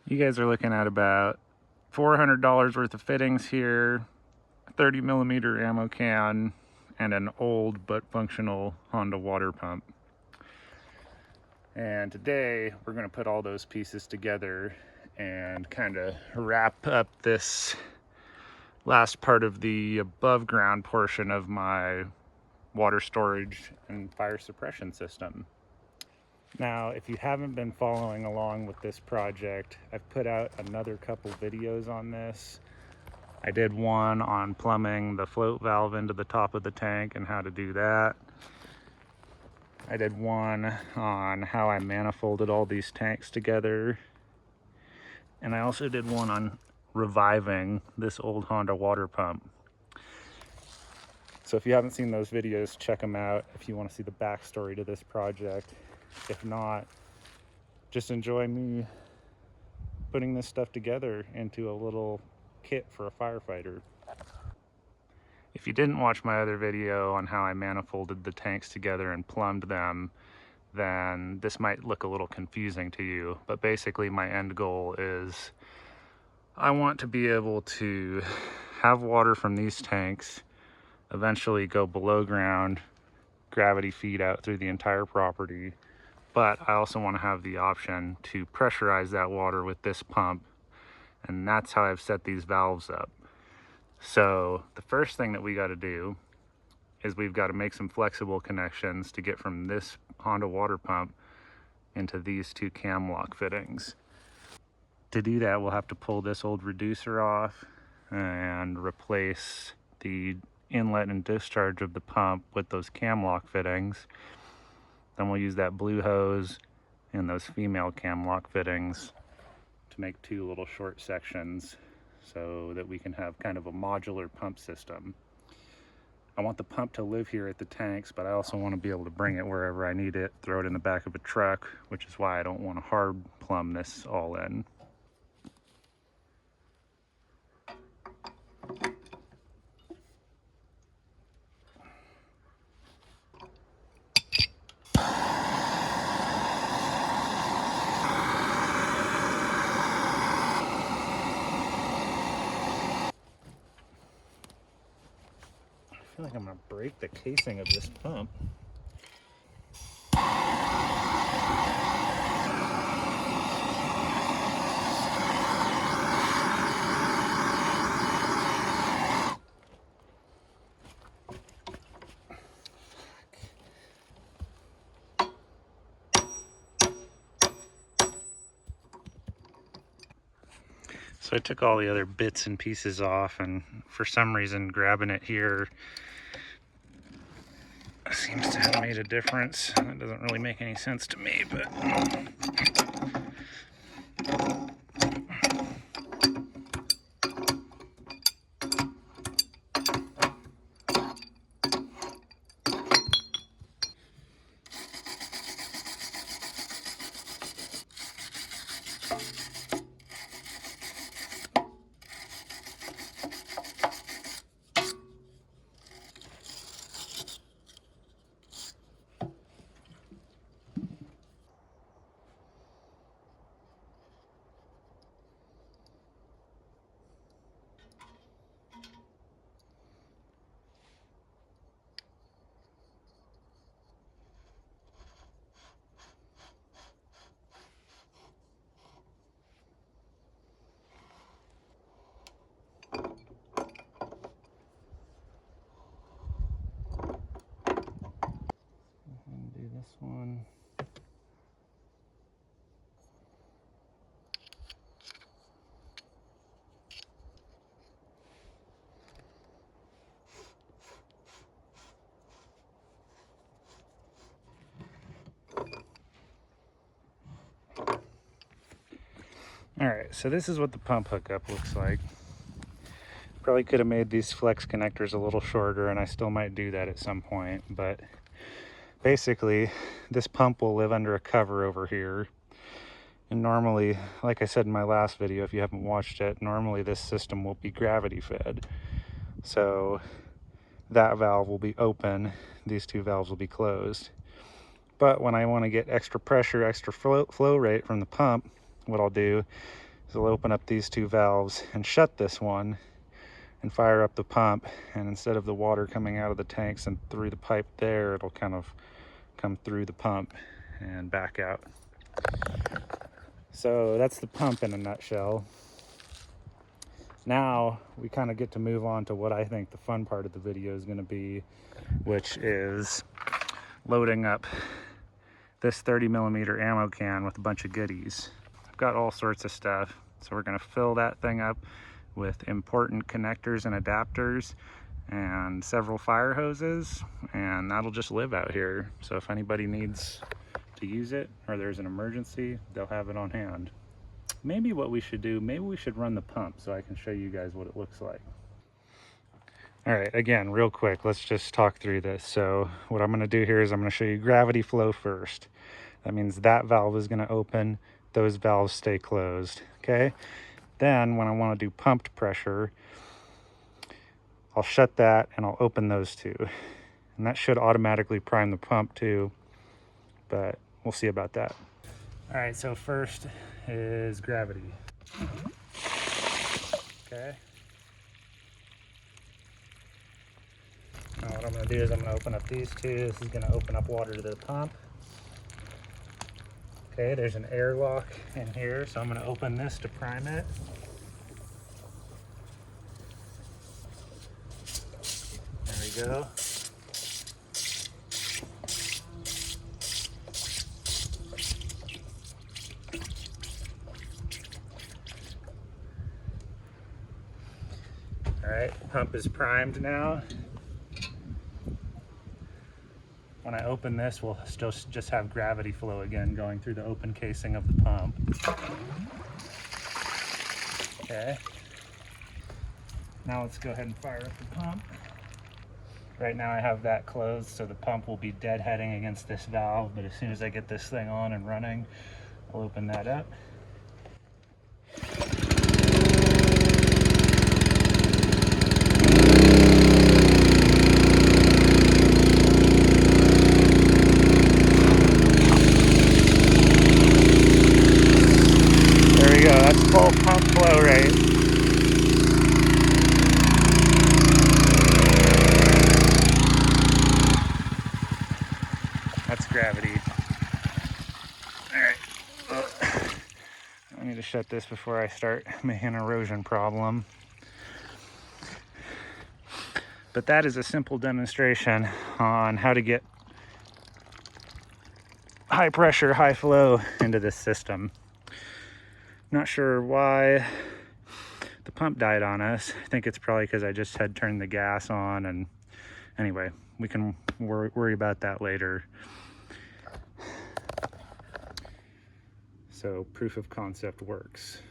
You guys are looking at about $400 worth of fittings here, 30mm ammo can, and an old but functional Honda water pump. And today we're going to put all those pieces together and kind of wrap up this last part of the above ground portion of my water storage and fire suppression system. Now, if you haven't been following along with this project, I've put out another couple videos on this. I did one on plumbing the float valve into the top of the tank and how to do that. I did one on how I manifolded all these tanks together. And I also did one on reviving this old Honda water pump. So if you haven't seen those videos, check them out if you want to see the backstory to this project. If not, just enjoy me putting this stuff together into a little kit for a firefighter. If you didn't watch my other video on how I manifolded the tanks together and plumbed them, then this might look a little confusing to you. But basically my end goal is I want to be able to have water from these tanks eventually go below ground, gravity feed out through the entire property. But I also want to have the option to pressurize that water with this pump, and that's how I've set these valves up. So the first thing that we got to do is we've got to make some flexible connections to get from this Honda water pump into these two cam lock fittings. To do that, we'll have to pull this old reducer off and replace the inlet and discharge of the pump with those cam lock fittings. Then we'll use that blue hose and those female cam lock fittings to make two little short sections so that we can have kind of a modular pump system. I want the pump to live here at the tanks, but I also want to be able to bring it wherever I need it, throw it in the back of a truck, which is why I don't want to hard plumb this all in. I feel like I'm gonna break the casing of this pump. So I took all the other bits and pieces off, and for some reason grabbing it here seems to have made a difference. It doesn't really make any sense to me, but do this one. Alright, so this is what the pump hookup looks like. Probably could have made these flex connectors a little shorter, and I still might do that at some point, but basically this pump will live under a cover over here. And normally, like I said in my last video, if you haven't watched it, normally this system will be gravity fed. So that valve will be open, these two valves will be closed. But when I want to get extra pressure, extra flow rate from the pump, what I'll do So we'll open up these two valves and shut this one and fire up the pump, and instead of the water coming out of the tanks and through the pipe there, it'll kind of come through the pump and back out. So that's the pump in a nutshell. Now we kind of get to move on to what I think the fun part of the video is going to be, which is loading up this 30mm ammo can with a bunch of goodies. I've got all sorts of stuff, so we're going to fill that thing up with important connectors and adapters and several fire hoses, and that'll just live out here. So if anybody needs to use it or there's an emergency, they'll have it on hand. Maybe what we should do, maybe we should run the pump so I can show you guys what it looks like. All right, again, real quick, let's just talk through this. So what I'm going to do here is I'm going to show you gravity flow first. That means that valve is going to open, those valves stay closed, okay? Then when I want to do pumped pressure, I'll shut that and I'll open those two. And that should automatically prime the pump too, but we'll see about that. All right, so first is gravity. Okay. Now what I'm going to do is I'm going to open up these two. This is going to open up water to the pump. Okay, there's an airlock in here, so I'm going to open this to prime it. There we go. All right, pump is primed now. When I open this, we'll still just have gravity flow again going through the open casing of the pump. Okay. Now let's go ahead and fire up the pump. Right now I have that closed, so the pump will be deadheading against this valve, but as soon as I get this thing on and running, I'll open that up. That's full pump flow rate. That's gravity. All right. Well, I need to shut this before I start making an erosion problem. But that is a simple demonstration on how to get high pressure, high flow into this system. Not sure why the pump died on us. I think it's probably because I just had turned the gas on, and anyway, we can worry about that later. So proof of concept works.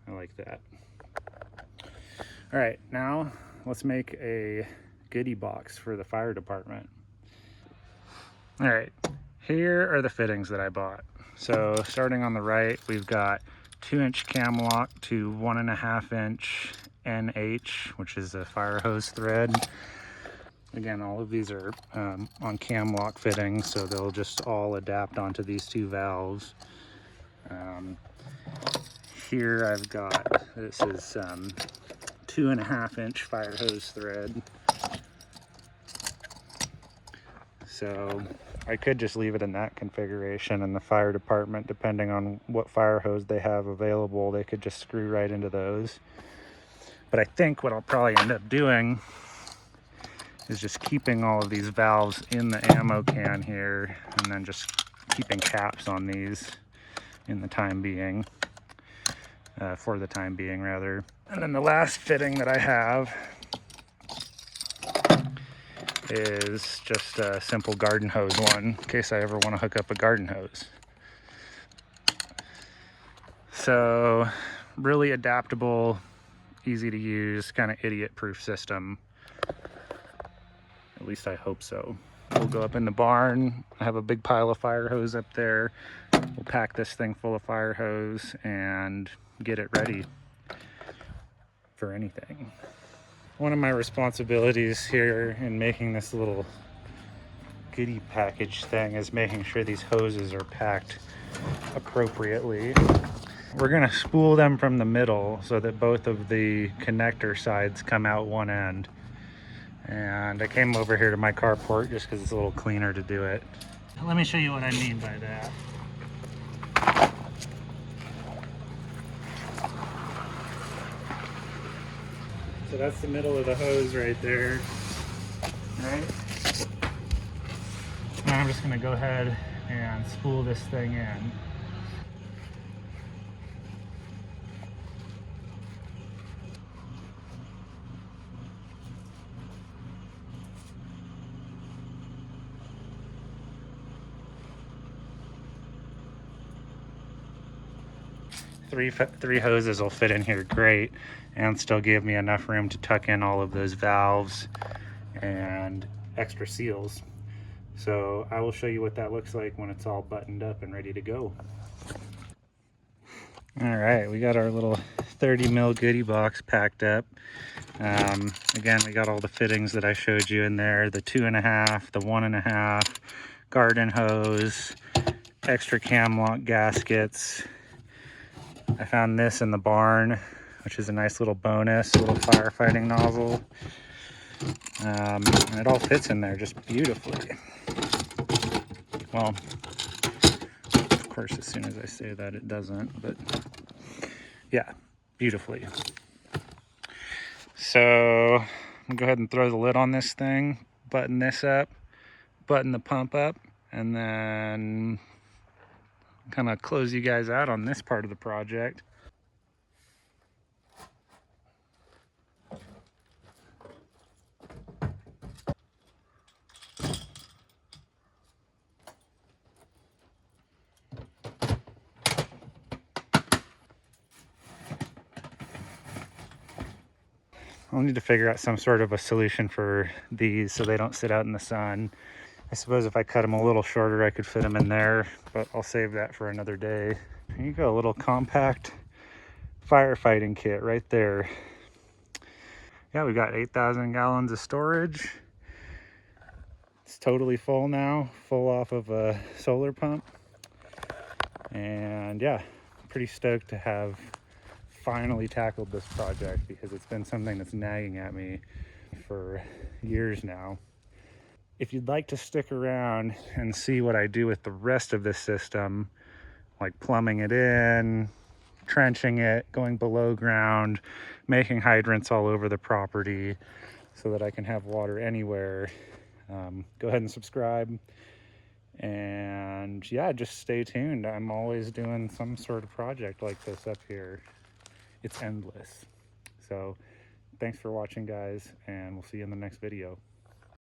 I like that. All right, now let's make a goodie box for the fire department. All right, here are the fittings that I bought. So starting on the right, we've got 2-inch cam lock to 1.5-inch NH, which is a fire hose thread. Again, all of these are on cam lock fittings, so they'll just all adapt onto these two valves. Here I've got, this is 2.5-inch fire hose thread. So I could just leave it in that configuration, and the fire department, depending on what fire hose they have available, they could just screw right into those. But I think what I'll probably end up doing is just keeping all of these valves in the ammo can here, and then just keeping caps on these in the time being, for the time being rather. And then the last fitting that I have is just a simple garden hose one, in case I ever want to hook up a garden hose. So really adaptable, easy to use, kind of idiot-proof system. At least I hope so. We'll go up in the barn. I have a big pile of fire hose up there. We'll pack this thing full of fire hose and get it ready for anything. One of my responsibilities here in making this little goodie package thing is making sure these hoses are packed appropriately. we're gonna spool them from the middle so that both of the connector sides come out one end. And I came over here to my carport just because it's a little cleaner to do it. Let me show you what I mean by that. So that's the middle of the hose right there, right? Now I'm just gonna go ahead and spool this thing in. Three hoses will fit in here great and still give me enough room to tuck in all of those valves and extra seals. So I will show you what that looks like when it's all buttoned up and ready to go. All right, we got our little 30 mil goodie box packed up. Again, we got all the fittings that I showed you in there, the 2.5, the 1.5, garden hose, extra cam lock gaskets. I found this in the barn, which is a nice little bonus, a little firefighting nozzle. And it all fits in there just beautifully. Well, of course, as soon as I say that, it doesn't, but yeah, beautifully. So I'm gonna go ahead and throw the lid on this thing, button this up, button the pump up, and then kind of close you guys out on this part of the project. I'll need to figure out some sort of a solution for these so they don't sit out in the sun. I suppose if I cut them a little shorter, I could fit them in there, but I'll save that for another day. Here you go, a little compact firefighting kit right there. Yeah, we got 8,000 gallons of storage. It's totally full now, full off of a solar pump. And yeah, pretty stoked to have finally tackled this project because it's been something that's nagging at me for years now. If you'd like to stick around and see what I do with the rest of this system, like plumbing it in, trenching it, going below ground, making hydrants all over the property so that I can have water anywhere, go ahead and subscribe. And yeah, just stay tuned. I'm always doing some sort of project like this up here. It's endless. So thanks for watching, guys, and we'll see you in the next video.